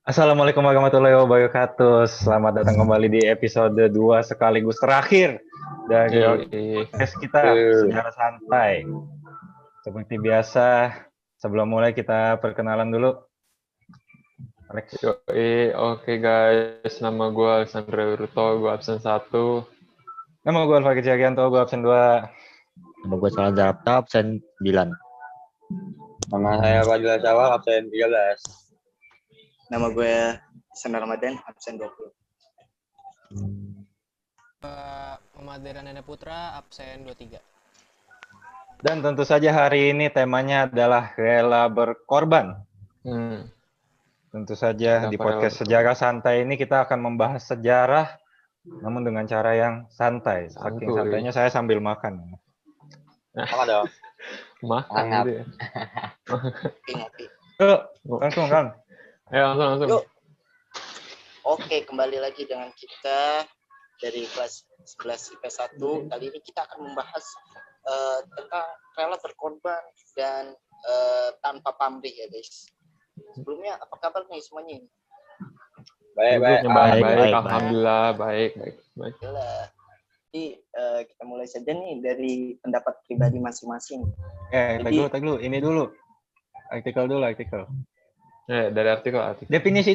Assalamualaikum warahmatullahi wabarakatuh. Selamat datang kembali di episode 2 sekaligus terakhir dari podcast kita, Sejarah Santai. Seperti biasa, sebelum mulai kita perkenalan dulu. Alex. Oke guys, nama gue Alexandra Wiruto, gue absen 1. Nama gue Alfa Kejarianto, gue absen 2. Nama gue Salah Zarapta, absen 9. Nama saya Fadil Syawal, absen 13. Nama gue Sandar Ramadan, absen 20. Muhammad Nanda Putra, absen 23. Dan tentu saja hari ini temanya adalah rela berkorban. Tentu saja di podcast Sejarah Santai ini kita akan membahas sejarah, namun dengan cara yang santai. Saking santainya saya sambil makan. Apa dong? Makan gitu ya. Ngopi. Langsung kan? Langsung. Yuk. Oke, kembali lagi dengan kita dari kelas 11 IPS 1. Kali ini kita akan membahas tentang rela berkorban dan tanpa pamrih ya guys. Sebelumnya apa kabar nih semuanya? Baik. Alhamdulillah, baik. Jadi kita mulai saja nih dari pendapat pribadi masing-masing. Tag dulu. Ini dulu. Artikel. Dari artikel. Definisi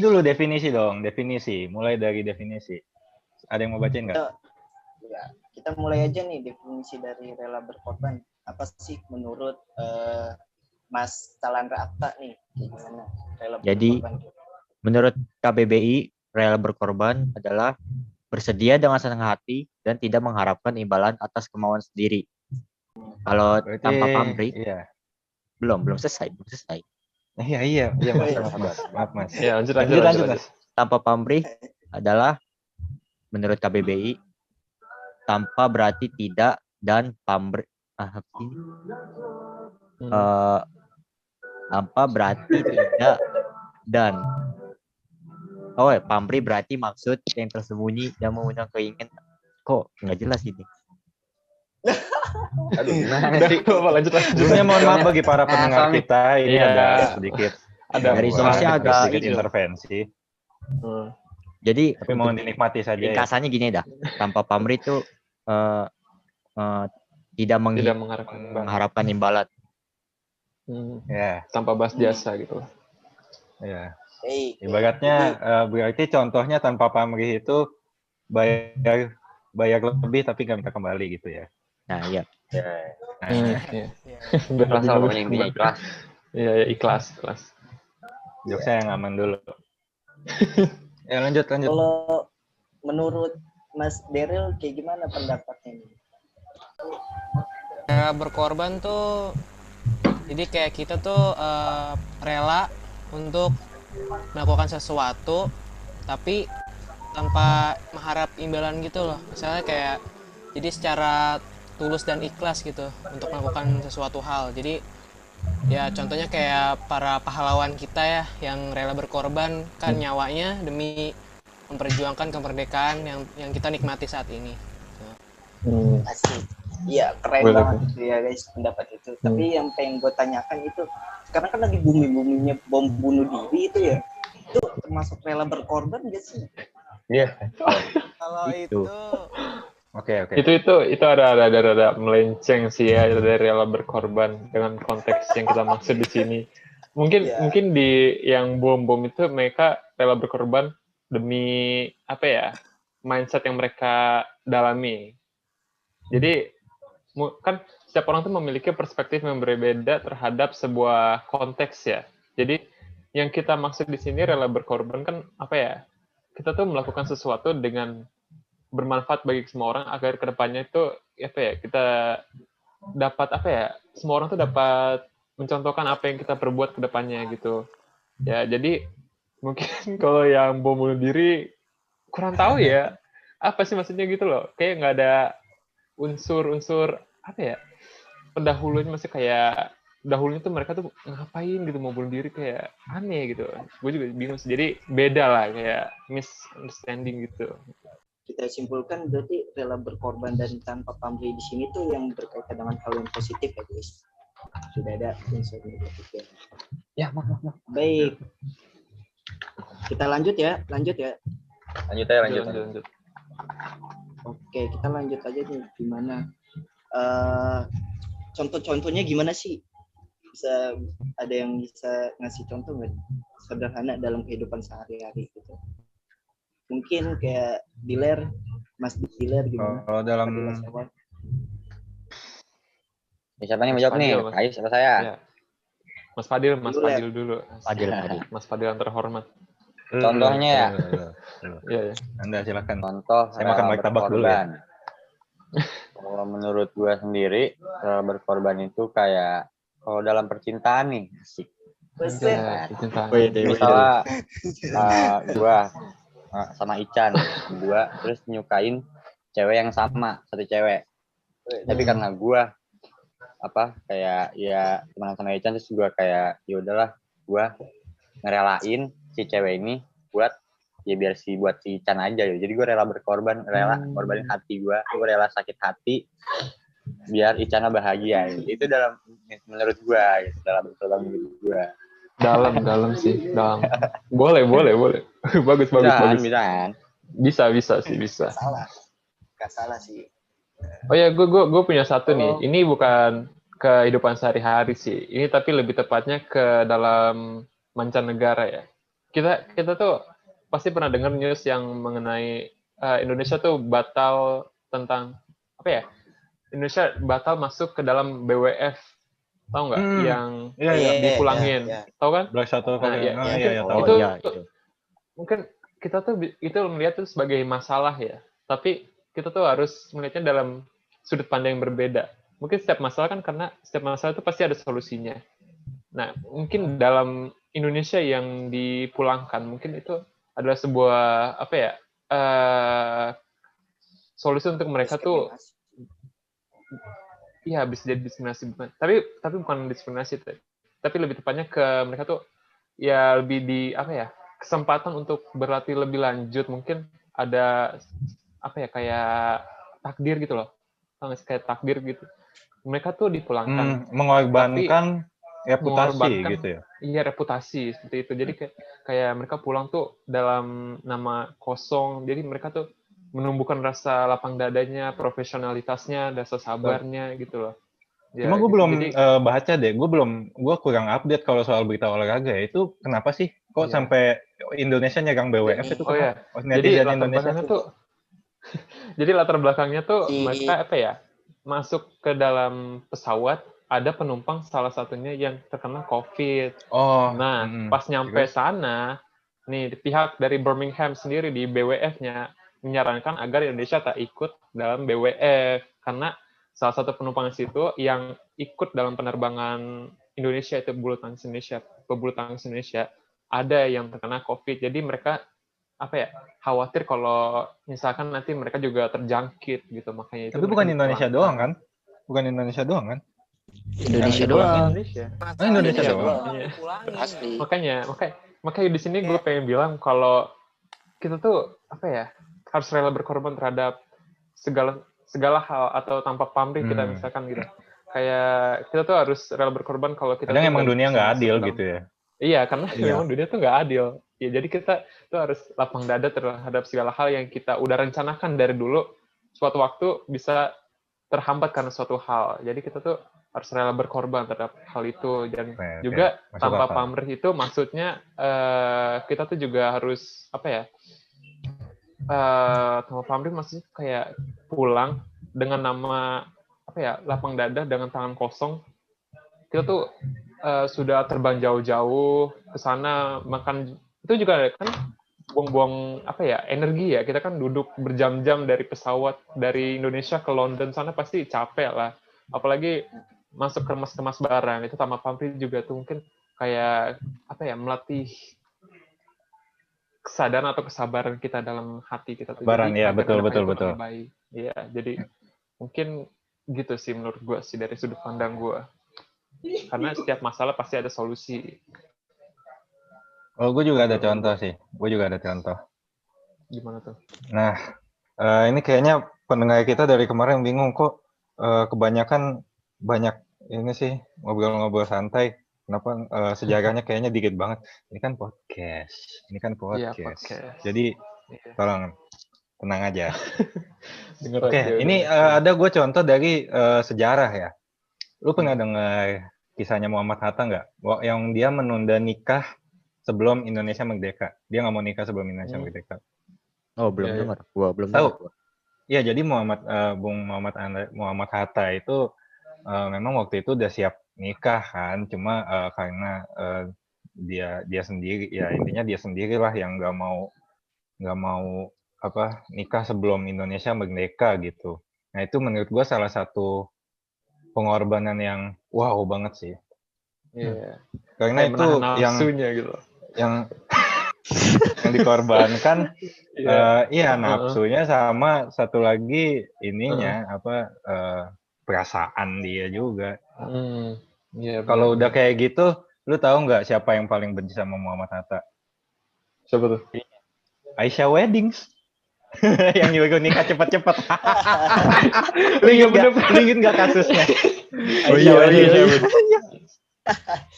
dong. Definisi. Mulai dari definisi. Ada yang mau bacain nggak? Ya, kita mulai aja nih definisi dari rela berkorban. Apa sih menurut Mas Calandra Apta nih? Gimana rela berkorban? Jadi, menurut KBBI, rela berkorban adalah bersedia dengan senang hati dan tidak mengharapkan imbalan atas kemauan sendiri. Kalau Berarti, tanpa pamrih, iya. belum selesai. Iya, maaf mas. Ya, lanjut. Mas. Tanpa pamrih adalah menurut KBBI tanpa berarti tidak dan pamrih tanpa berarti tidak dan pamrih berarti maksud yang tersembunyi dan mengundang keinginan. Kok nggak jelas ini? Aduh, gimana sih? Lanjut. Sebelumnya mohon maaf bagi para pendengar kita, ini Iya. ada sedikit Dari soalnya agak sedikit intervensi, Jadi tapi mohon dinikmati saja ya. ringkasannya gini dah, tanpa pamrih itu tidak mengharapkan imbalan. Ya, Tanpa balas jasa gitu. ya. Hey, Ibaratnya berarti contohnya tanpa pamrih itu bayar lebih tapi nggak minta kembali gitu ya. Nah, iya. Iya. Ikhlas lah, pokoknya intinya ikhlas. Iya, ikhlas. Jok saya yang aman dulu. Ya lanjut. kalau menurut Mas Daryl kayak gimana pendapatnya nih? Rela berkorban tuh, jadi kayak kita tuh rela untuk melakukan sesuatu, tapi tanpa mengharap imbalan gitu loh. Misalnya kayak, jadi secara tulus dan ikhlas gitu untuk melakukan sesuatu hal. Jadi ya contohnya kayak para pahlawan kita ya yang rela berkorban kan nyawanya demi memperjuangkan kemerdekaan yang kita nikmati saat ini. Asik. Iya, keren banget ya guys pendapat itu. Tapi yang pengen gue tanyakan itu, sekarang kan lagi booming-boomingnya bom bunuh diri itu ya. Itu termasuk rela berkorban gak sih? Iya. Kalau Itu. Oke. Itu ada melenceng sih ya dari rela berkorban dengan konteks yang kita maksud di sini. Mungkin di yang bom itu mereka rela berkorban demi apa ya? Mindset yang mereka dalami. Jadi kan setiap orang tuh memiliki perspektif yang berbeda terhadap sebuah konteks ya. Jadi yang kita maksud di sini rela berkorban kan apa ya? Kita tuh melakukan sesuatu dengan bermanfaat bagi semua orang agar kedepannya itu apa ya, kita dapat apa ya, semua orang tuh dapat mencontohkan apa yang kita perbuat kedepannya gitu ya. Jadi mungkin kalau yang bom bunuh diri kurang tahu ya apa sih maksudnya gitu loh, kayak nggak ada unsur apa ya, pendahulunya masih kayak dahulunya tuh mereka tuh ngapain gitu mau bunuh diri, kayak aneh gitu. Gue juga bingung sih, jadi beda lah, kayak misunderstanding gitu. Kita simpulkan berarti rela berkorban dan tanpa pamrih di sini tuh yang berkaitan dengan hal yang positif ya guys. Sudah ada unsur negatif ya. Ya, maaf. Baik. Kita lanjut ya. Lanjut aja, lanjut. Oke, kita lanjut aja nih. Gimana? Contoh-contohnya gimana sih? Bisa ada yang bisa ngasih contoh nggak? Sederhana dalam kehidupan sehari-hari gitu. Mungkin kayak Mas Diler gimana? Kalau dalam Siapa nih mau jawab nih? Ais atau saya? Ya. Mas Fadil dulu. Mas Fadil yang terhormat. Contohnya ya? Iya. Anda silakan. Contoh Saya makan martabak dulu ya. Kalau menurut gue sendiri, rela berkorban itu kayak kalau dalam percintaan nih, asik. Misalnya gue sama Ican, gue terus nyukain cewek yang sama, satu cewek. Tapi karena gue kayak ya teman sama Ican, terus gue kayak ya udahlah, gue ngerelain si cewek ini buat ya biar buat si Ican aja ya. Jadi gue rela berkorban, korbanin hati gue rela sakit hati biar Icana bahagia. Itu menurut gue gitu, dalam berkorban gue. Dalam sih. Boleh. bagus. Bisa sih. Gak salah sih. Oh ya, gue punya satu nih. Ini bukan kehidupan sehari-hari sih. Ini tapi lebih tepatnya ke dalam mancanegara ya. Kita tuh pasti pernah dengar news yang mengenai Indonesia tuh batal tentang apa ya? Indonesia batal masuk ke dalam BWF. Tahu nggak? Yang dipulangin. Tahu kan? Black Shuttle tahu. Itu mungkin kita tuh itu melihat itu sebagai masalah ya. Tapi kita tuh harus melihatnya dalam sudut pandang yang berbeda. Mungkin setiap masalah kan karena setiap masalah itu pasti ada solusinya. Nah, mungkin dalam Indonesia yang dipulangkan, mungkin itu adalah sebuah solusi untuk mereka tuh. Iya, bisa jadi diskriminasi, tapi bukan diskriminasi, tapi lebih tepatnya ke mereka tuh ya lebih kesempatan untuk berlatih lebih lanjut. Mungkin ada kayak takdir gitu loh, kayak takdir gitu. Mereka tuh dipulangkan, mengorbankan reputasi gitu ya. Iya, reputasi seperti itu. Jadi kayak mereka pulang tuh dalam nama kosong. Jadi mereka tuh menumbuhkan rasa lapang dadanya, profesionalitasnya, rasa sabarnya gitu loh. Ya, cuma gue belum baca deh. Gue kurang update kalau soal berita olahraga. Itu kenapa sih? Kok sampai Indonesia nyegang BWF itu? Jadi latar belakangnya tuh mereka masuk ke dalam pesawat, ada penumpang salah satunya yang terkena COVID. Pas nyampe sana, nih pihak dari Birmingham sendiri di BWF-nya menyarankan agar Indonesia tak ikut dalam BWF karena salah satu penumpang situ yang ikut dalam penerbangan Indonesia itu pebulu tangkis Indonesia ada yang terkena COVID. Jadi mereka khawatir kalau misalkan nanti mereka juga terjangkit gitu, makanya itu. Tapi bukan Indonesia doang kan? Indonesia doang. Indonesia doang. Pasti. Makanya di sini gue pengen bilang kalau kita tuh harus rela berkorban terhadap segala hal atau tanpa pamrih kita misalkan gitu. Kayak kita tuh harus rela berkorban kalau kita. Kadang emang dunia nggak adil gitu ya. Iya, karena memang dunia tuh nggak adil. Ya, jadi kita tuh harus lapang dada terhadap segala hal yang kita udah rencanakan dari dulu. Suatu waktu bisa terhambat karena suatu hal. Jadi kita tuh harus rela berkorban terhadap hal itu. Dan juga tanpa pamrih itu maksudnya kita tuh juga harus tanpa pamrih maksudnya kayak pulang dengan nama lapang dada dengan tangan kosong. Kita tuh sudah terbang jauh-jauh ke sana, makan itu juga kan buang-buang energi ya. Kita kan duduk berjam-jam dari pesawat dari Indonesia ke London sana pasti capek lah. Apalagi masuk kemas-kemas barang itu tanpa pamrih juga tuh mungkin kayak melatih kesadaran atau kesabaran kita dalam hati kita tuh. Kesabaran ya, betul. Iya, jadi mungkin gitu sih menurut gue sih dari sudut pandang gue. Karena setiap masalah pasti ada solusi. Oh, gue juga ada contoh sih. Gimana tuh? Nah, ini kayaknya pendengar kita dari kemarin bingung kok kebanyakan banyak ini sih ngobrol-ngobrol santai. Kenapa sejarahnya kayaknya dikit banget? Ini kan podcast. Iya, podcast. Jadi Iya. tolong tenang aja. Denger Oke, aja, ini udah. ada gue contoh dari sejarah ya. Lu pernah dengar kisahnya Muhammad Hatta nggak? Yang dia menunda nikah sebelum Indonesia merdeka. Dia nggak mau nikah sebelum Indonesia merdeka. Oh, belum Iya, dengar. Gua belum Tahu? dengar. Gua. Iya, jadi Bung Muhammad Hatta itu memang waktu itu udah siap nikah kan, cuma karena dia sendiri, ya intinya dia sendirilah yang nggak mau apa nikah sebelum Indonesia merdeka gitu. Nah itu menurut gua salah satu pengorbanan yang wow banget sih. Iya. Karena Kayak itu menahan nafsunya gitu. yang dikorbankan iya nafsunya sama satu lagi ininya perasaan dia juga. Iya. Kalau udah kayak gitu, lu tahu nggak siapa yang paling benci sama Muhammad Hatta? Siapa tuh? Aisyah Weddings. Yang nyuruh nikah cepet-cepet. Lu inget nggak kasusnya? Oh iya.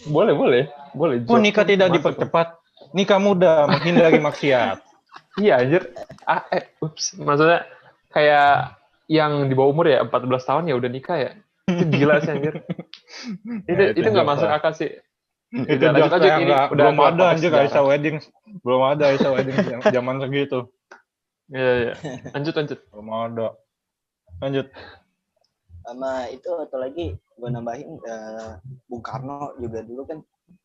Boleh. Oh, nikah tidak dipercepat. Nikah muda menghindari maksiat. Iya anjir. Maksudnya kayak yang di bawah umur ya 14 tahun ya udah nikah ya. Itu gila sih anjir. Itu nggak masuk akal sih. Itu jokes yang belum ada anjir Aisyah Weddings. Belum ada Aisyah Weddings zaman segitu. Iya. Lanjut. Belum ada. Lanjut. Sama itu atau lagi gue nambahin Bung Karno juga dulu kan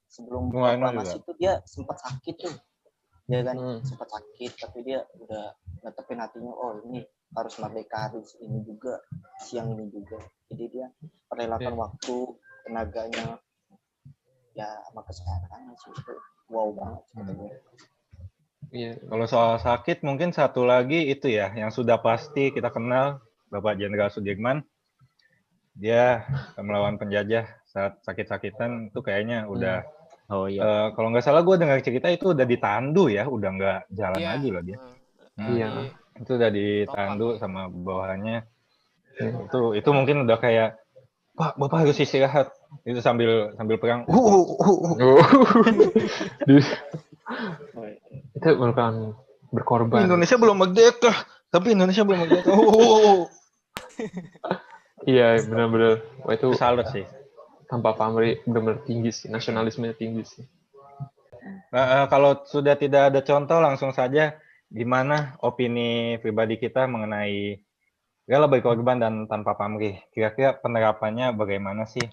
sebelum proklamasi itu dia sempat sakit tuh. Dia kan sempat sakit tapi dia udah netepin hatinya, oh ini harus merdeka harus ini juga, siang ini juga. Jadi dia merelakan waktu, tenaganya ya sama kesehatan sih itu wow banget sebetulnya. Iya. Kalau soal sakit mungkin satu lagi itu ya yang sudah pasti kita kenal Bapak Jenderal Sudirman. Dia melawan penjajah saat sakit-sakitan itu kayaknya udah kalau nggak salah gue dengar cerita itu udah ditandu ya, udah nggak jalan lagi loh dia. Iya. Itu udah ditandu sama bawahannya. Itu mungkin udah kayak Pak, Bapak harus istirahat. Itu sambil perang. Itu merupakan berkorban. Indonesia belum merdeka, tapi Indonesia belum merdeka. Iya, benar-benar. Wah, itu salut sih. Tanpa pamrih benar-benar tinggi sih, nasionalismenya tinggi sih. Nah, kalau sudah tidak ada contoh, langsung saja gimana opini pribadi kita mengenai rela berkorban dan tanpa pamrih? Kira-kira penerapannya bagaimana sih?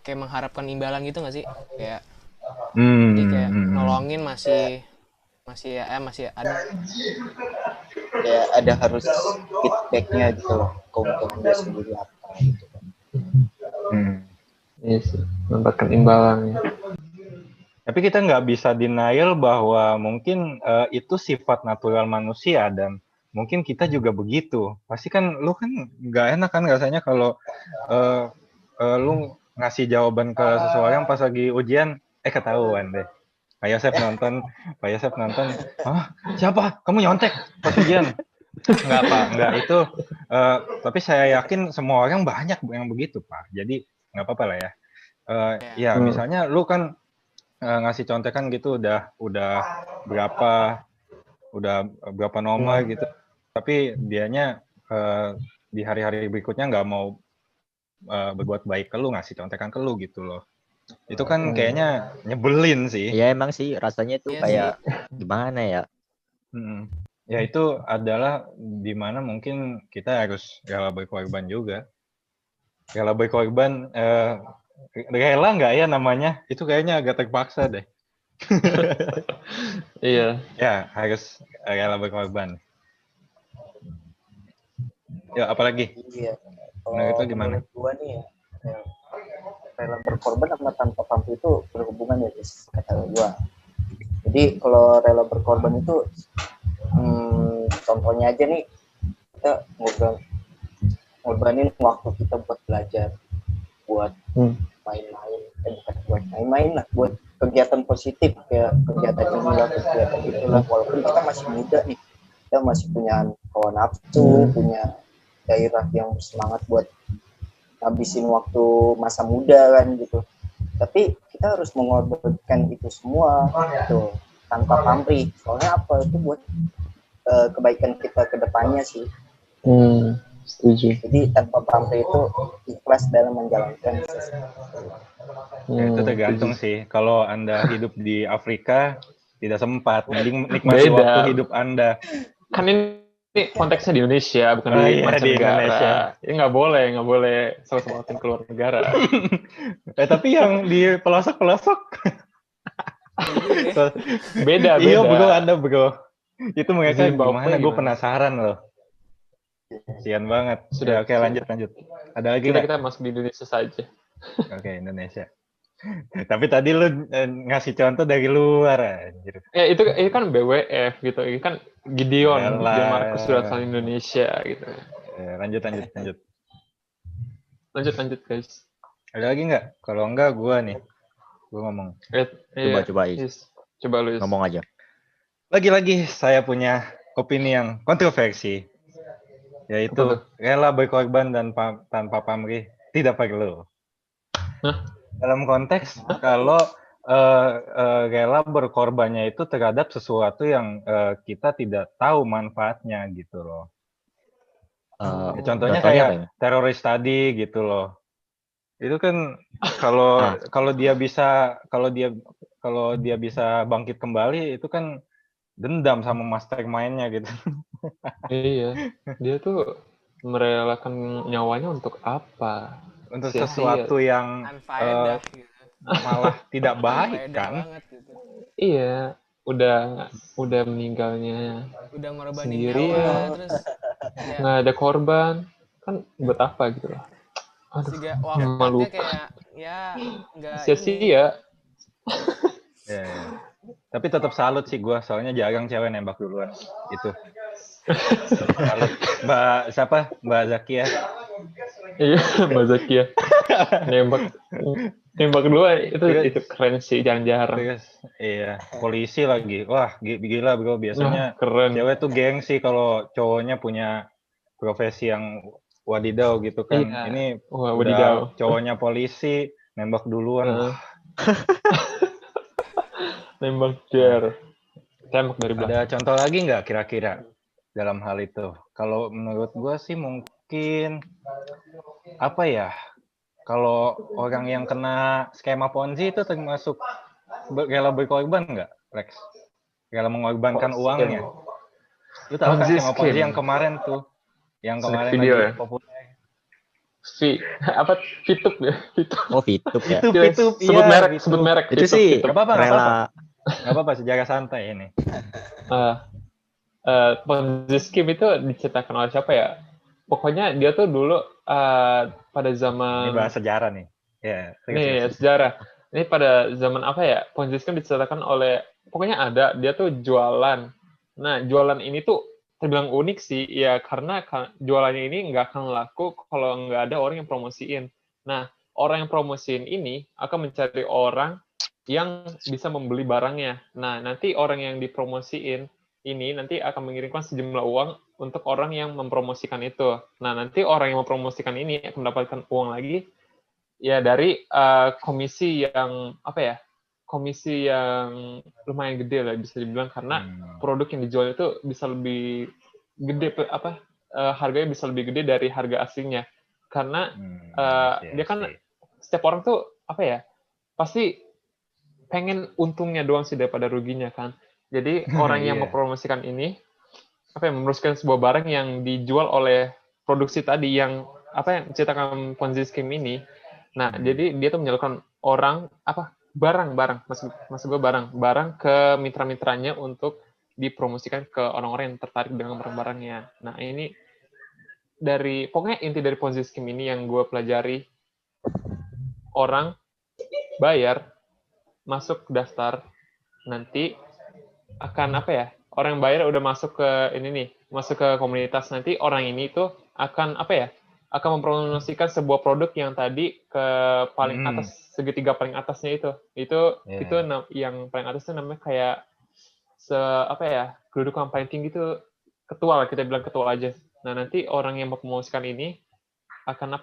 Kayak mengharapkan imbalan gitu nggak sih? Kayak jadi kayak nolongin masih ada. Ya ada harus feedbacknya gitu loh, keuntungan dia sendiri apa gitu kan. Iya sih, mendapatkan imbalannya. Tapi kita nggak bisa denial bahwa mungkin itu sifat natural manusia dan mungkin kita juga begitu. Pasti kan lu kan nggak enak kan rasanya kalau lu ngasih jawaban ke seseorang pas lagi ujian, ketahuan deh. Pak Yosef nonton, hah? Siapa? Kamu nyontek pas ujian? Enggak itu. Tapi saya yakin semua orang banyak yang begitu, Pak. Jadi nggak apa-apa lah ya. Ya misalnya lu kan ngasih contekan gitu udah berapa nomor gitu. Tapi dianya di hari-hari berikutnya nggak mau berbuat baik ke lu, ngasih contekan ke lu gitu loh. Itu kan kayaknya nyebelin sih. Iya emang sih rasanya tuh kayak gimana ya? Ya itu adalah dimana mungkin kita harus rela berkorban juga. Rela berkorban, rela nggak ya namanya? Itu kayaknya agak terpaksa deh. Iya. Ya harus rela berkorban. Ya apalagi? Iya. Nah itu gimana? Menurut gua nih ya, rela berkorban sama tanpa pamrih itu berhubungan ya guys, kata gua. Jadi kalau rela berkorban itu contohnya aja nih, kita ngorbanin waktu kita buat belajar, buat main-main, bukan buat main-main lah, buat kegiatan positif kayak kegiatan inilah, kegiatan itulah. Walaupun kita masih muda nih, kita masih punya hawa nafsu, punya gairah yang semangat buat habisin waktu masa muda kan gitu. Tapi kita harus mengorbankan itu semua gitu tanpa pamrih. Soalnya apa, itu buat kebaikan kita ke depannya sih. Setuju. Jadi tanpa pamrih itu ikhlas dalam menjalankan sesuatu. Itu tergantung sih. Kalau Anda hidup di Afrika tidak sempat, mending nikmati Beda. waktu hidup Anda. Kan ini konteksnya di Indonesia, bukan di Iya, di mancanegara. Indonesia. Ya nggak boleh sama-sama keluar negara. Tapi yang di pelosok-pelosok Beda. Iya bro, Anda bro. Itu mereka Zimbabwe gimana? Gue gimana? penasaran loh. Kasian banget. Sudah. Ya, oke, lanjut. Ada lagi nggak? Kita masuk di Indonesia saja. Oke, Indonesia. Tapi tadi lu ngasih contoh dari luar, anjir. Itu kan BWF gitu. Ini kan Gideon, Yalah. Gideon Marcus Kedatangan Indonesia gitu. Lanjut. Lanjut guys. Ada lagi nggak? Kalau enggak, gue ngomong. Coba Is. Coba lu Is. Ngomong aja. Lagi-lagi saya punya opini yang kontroversi, yaitu rela berkorban dan tanpa pamrih tidak perlu. Dalam konteks kalau rela berkorbannya itu terhadap sesuatu yang kita tidak tahu manfaatnya gitu loh. Contohnya kayak teroris tadi gitu loh. Itu kan kalau dia bisa bangkit kembali, itu kan dendam sama mastermind-nya gitu. Iya, dia tuh merelakan nyawanya untuk apa? Untuk sesuatu yang malah tidak baik kan? Gitu. Iya, udah meninggalnya udah ngorbanin sendiri nyawa, terus nggak ada korban, kan buat apa gitu loh? Aduh, waktunya kayak nggak sia-sia. Ya. Tapi tetap salut sih gue, soalnya jarang cewek nembak duluan itu. Salut. Mbak Zakia. Iya, Mbak Zakia. Nembak duluan itu keren sih, jarang-jarang. Iya, polisi lagi. Wah, gila bro, biasanya keren. Cewek tuh gengsi kalau cowoknya punya profesi yang wadidaw gitu kan. Iya. Ini wadidaw. Cowoknya polisi nembak duluan. Nembak tembak dari belakang. Ada contoh lagi nggak kira-kira dalam hal itu? Kalau menurut gue sih mungkin apa ya? Kalau orang yang kena skema Ponzi itu termasuk rela berkorban nggak, Lex? Rela mengorbankan uangnya. Lu tahu kan skema Ponzi yang kemarin tuh? Yang kemarin video lagi ya? populer. Fitup ya? Fitup ya? Fitup, sebut merek. Itu sih rela. Nggak apa-apa, sejarah santai ini. Ponzi scheme itu diciptakan oleh siapa ya? Pokoknya dia tuh dulu pada zaman... Ini bahas sejarah nih. Nih, sejarah. Ini pada zaman apa ya? Ponzi scheme diciptakan oleh... Pokoknya ada, dia tuh jualan. Nah, jualan ini tuh terbilang unik sih, ya karena jualannya ini nggak akan laku kalau nggak ada orang yang promosiin. Nah, orang yang promosiin ini akan mencari orang yang bisa membeli barangnya. Nah, nanti orang yang dipromosiin ini nanti akan mengirimkan sejumlah uang untuk orang yang mempromosikan itu. Nah, nanti orang yang mempromosikan ini akan mendapatkan uang lagi ya dari komisi yang komisi yang lumayan gede lah bisa dibilang, karena produk yang dijual itu bisa lebih gede harganya bisa lebih gede dari harga aslinya, karena dia kan setiap orang tuh pasti pengen untungnya doang sih daripada ruginya kan. Jadi orang yang mempromosikan ini mempromosikan sebuah barang yang dijual oleh produksi tadi yang menciptakan Ponzi scheme ini. Nah, jadi dia tuh menyalurkan barang ke mitra-mitranya untuk dipromosikan ke orang-orang yang tertarik dengan barang-barangnya. Nah, ini pokoknya inti dari Ponzi scheme ini yang gue pelajari, orang bayar, masuk daftar, nanti akan orang yang bayar udah masuk ke masuk ke komunitas, nanti orang ini tuh akan akan mempromosikan sebuah produk yang tadi ke paling atas, segitiga paling atasnya itu yang paling atas itu namanya kayak kedudukan paling tinggi itu ketua lah, kita bilang ketua aja. Nah, nanti orang yang mempromosikan ini akan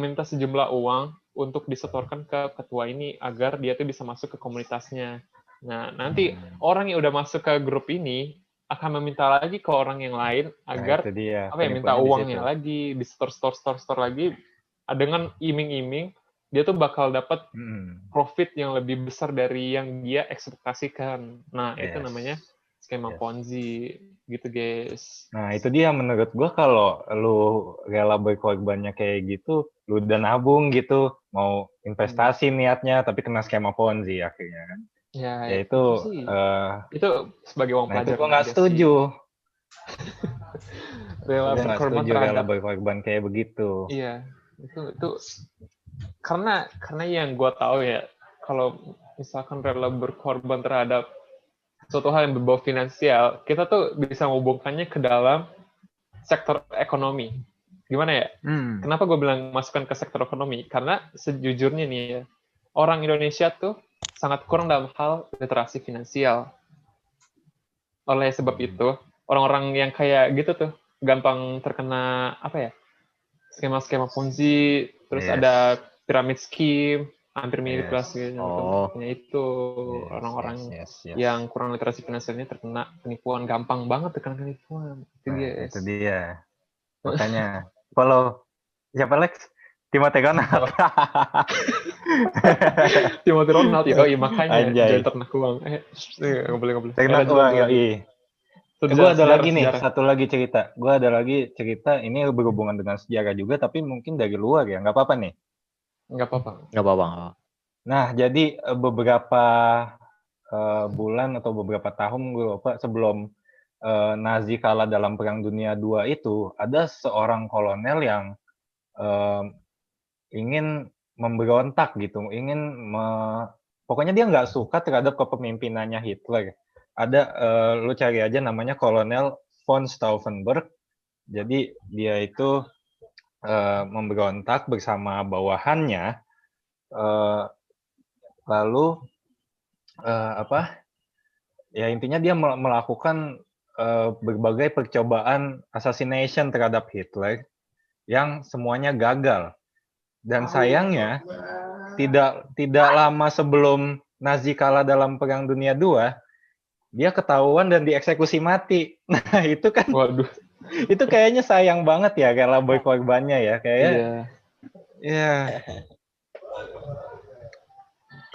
minta sejumlah uang untuk disetorkan ke ketua ini agar dia tuh bisa masuk ke komunitasnya. Nah, nanti orang yang udah masuk ke grup ini akan meminta lagi ke orang yang lain agar itu dia, minta uangnya lagi, di store lagi dengan iming-iming dia tuh bakal dapat profit yang lebih besar dari yang dia ekspektasikan. Nah, itu namanya skema Ponzi gitu, guys. Nah, itu dia menurut gua, kalau lu rela berkorbannya kayak gitu, lu udah nabung gitu, mau investasi niatnya, tapi kena skema Ponzi akhirnya kan. Ya itu sebagai uang pelajaran. Itu gua nggak setuju. Rela berkorban terhadap berkorban kayak begitu. Iya, itu karena yang gua tahu ya, kalau misalkan rela berkorban terhadap suatu hal yang berbau finansial, kita tuh bisa menghubungkannya ke dalam sektor ekonomi. Gimana ya? Kenapa gue bilang masukkan ke sektor ekonomi? Karena sejujurnya nih ya, orang Indonesia tuh sangat kurang dalam hal literasi finansial. Oleh sebab itu, orang-orang yang kayak gitu tuh gampang terkena skema-skema Ponzi, terus ada pyramid scheme, hampir mirip lah itu orang-orang yang kurang literasi finansialnya terkena penipuan, gampang banget terkena penipuan. Itu dia. Makanya follow siapa Lex? Timothy Ronald. Timothy Ronald ya, makanya jangan ternak uang. Nggak boleh. Ternak uang, yoi. Gue ada lagi nih, satu lagi cerita. Gue ada lagi cerita, ini berhubungan dengan sejarah juga, tapi mungkin dari luar ya, nggak apa-apa nih. Nggak apa-apa. Nah, jadi beberapa bulan atau beberapa tahun gue lupa, sebelum Nazi kalah dalam Perang Dunia II itu, ada seorang kolonel yang ingin memberontak gitu, pokoknya dia nggak suka terhadap kepemimpinannya Hitler. Ada, lu cari aja namanya Kolonel von Stauffenberg. Jadi dia itu memberontak bersama bawahannya, lalu ya intinya dia melakukan berbagai percobaan assassination terhadap Hitler yang semuanya gagal. Dan sayangnya tidak lama sebelum Nazi kalah dalam Perang Dunia II, dia ketahuan dan dieksekusi mati. Nah, itu kan itu kayaknya sayang banget ya, rela berkorbannya ya, kayak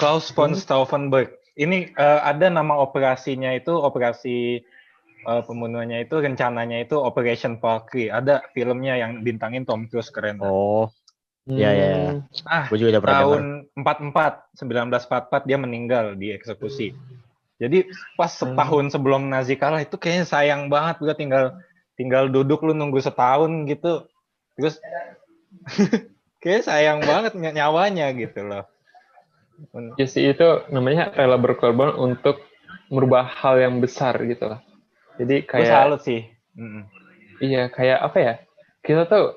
Klaus von Stauffenberg. Ini ada nama operasinya itu, operasi pembunuhannya itu, rencananya itu Operation Valkyrie. Ada filmnya yang bintangin Tom Cruise, keren. Iya. Gue juga udah pernah tahun 1944 dia meninggal dieksekusi. Jadi pas setahun sebelum Nazi kalah itu kayaknya sayang banget, gue tinggal duduk lu nunggu setahun gitu, terus kayak sayang banget nyawanya gitu loh. Ya sih, itu namanya rela berkorban untuk merubah hal yang besar gitu lah. Jadi kayak gue salut sih. Iya, kayak apa ya? Kita tuh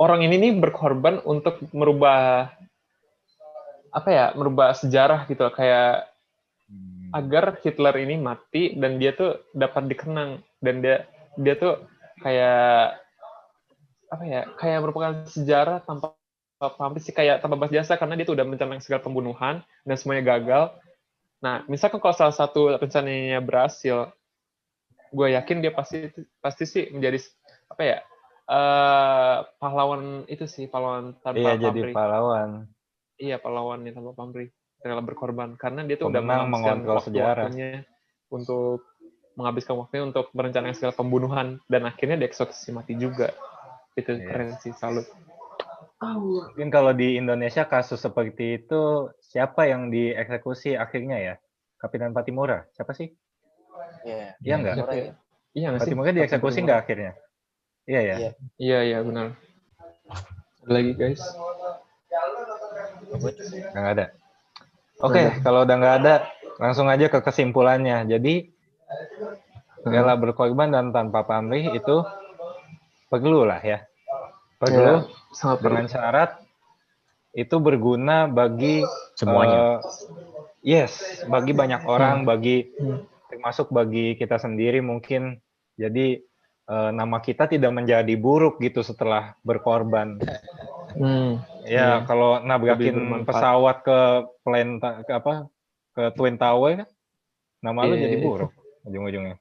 orang ini nih berkorban untuk merubah merubah sejarah gitu, kayak agar Hitler ini mati dan dia tuh dapat dikenang, dan dia tuh kayak kayak merupakan sejarah tanpa pamrih sih, kayak tanpa balas jasa, karena dia tuh udah merencanakan segala pembunuhan dan semuanya gagal. Nah, misalkan kalau salah satu rencananya berhasil, gue yakin dia pasti sih menjadi pahlawan itu sih, pahlawan tanpa pamrih. Jadi pahlawan. Iya, pahlawannya tanpa pamrih, rela berkorban, karena dia tuh udah mengontrol sejarah untuk menghabiskan waktunya untuk merencanakan segala pembunuhan, dan akhirnya dieksekusi mati juga. Itu keren sih, salut. Mungkin kalau di Indonesia kasus seperti itu, siapa yang dieksekusi akhirnya ya? Kapitan Patimura, siapa sih? Iya nggak? Iya nggak sih? Patimura dieksekusi nggak akhirnya? Iya ya? Iya, benar. Ada lagi, guys? Nggak ada. Oke, kalau udah nggak ada, langsung aja ke kesimpulannya. Jadi, rela berkorban dan tanpa pamrih itu perlu lah ya. Perlu, sangat dengan syarat itu berguna bagi semuanya. Bagi banyak orang, termasuk bagi kita sendiri mungkin. Jadi nama kita tidak menjadi buruk gitu setelah berkorban. Ya, kalau Lebih nabrakin bermanfaat. pesawat ke ke Twin Tower kan, nama lu jadi Iya, buruk ujung-ujungnya.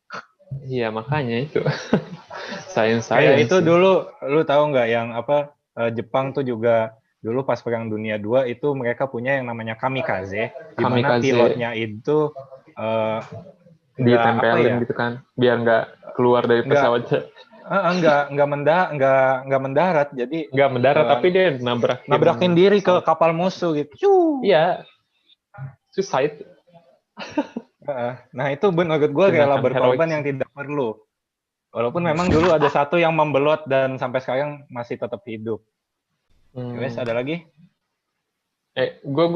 Iya, makanya itu. Kayak Science itu sih. dulu, lu tahu nggak yang Jepang tuh juga dulu pas Perang Dunia II itu mereka punya yang namanya kamikaze, di mana Kamikaze. pilotnya itu nggak Ditempelin gitu kan, biar nggak keluar dari nggak pesawatnya. nggak mendarat, jadi Nggak mendarat, tapi dia nabrakin diri ke kapal musuh gitu. Iya, suicide. Nah itu menurut gue rela Tindakan berkorban heroik. yang tidak perlu. Walaupun memang dulu ada satu yang membelot dan sampai sekarang masih tetap hidup. Guys, ada lagi? Gue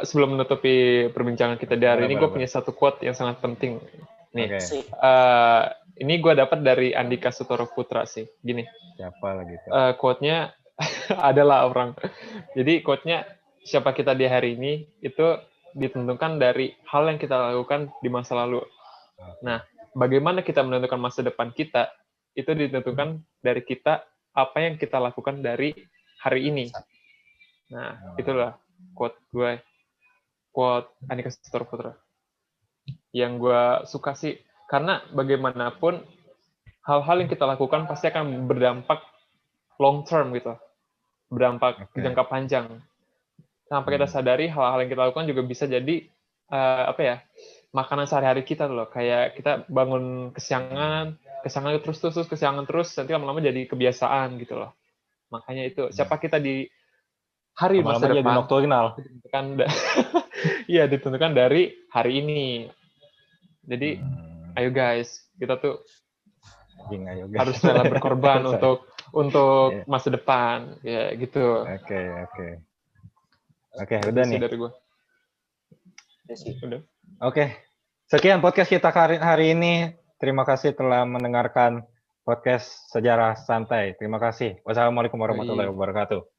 sebelum menutupi perbincangan kita di hari ini, gue Boleh. punya satu quote yang sangat penting. Nih, Oke. ini gue dapat dari Andika Sutoro Putra sih. Gini. Siapa lagi? Quote-nya adalah orang. Jadi quote-nya, siapa kita di hari ini itu ditentukan dari hal yang kita lakukan di masa lalu. Nah, bagaimana kita menentukan masa depan kita, itu ditentukan dari kita, apa yang kita lakukan dari hari ini. Nah, itulah quote gue. Quote Andika Sutoro Putra. Yang gue suka sih, karena bagaimanapun, hal-hal yang kita lakukan pasti akan berdampak long term gitu. Berdampak jangka panjang. Sampai kita sadari, hal-hal yang kita lakukan juga bisa jadi, makanan sehari-hari kita loh. Kayak kita bangun kesiangan terus, kesiangan terus, nanti lama-lama jadi kebiasaan gitu loh. Makanya itu, siapa kita di hari masa depan, jadi nocturnal. ditentukan dari hari ini. Jadi, ayo guys, kita tuh harus rela berkorban untuk masa depan, ya gitu. Oke, udah nih. Dari gue. Udah. Oke. Sekian podcast kita hari ini. Terima kasih telah mendengarkan podcast Sejarah Santai. Terima kasih. Wassalamualaikum warahmatullahi wabarakatuh.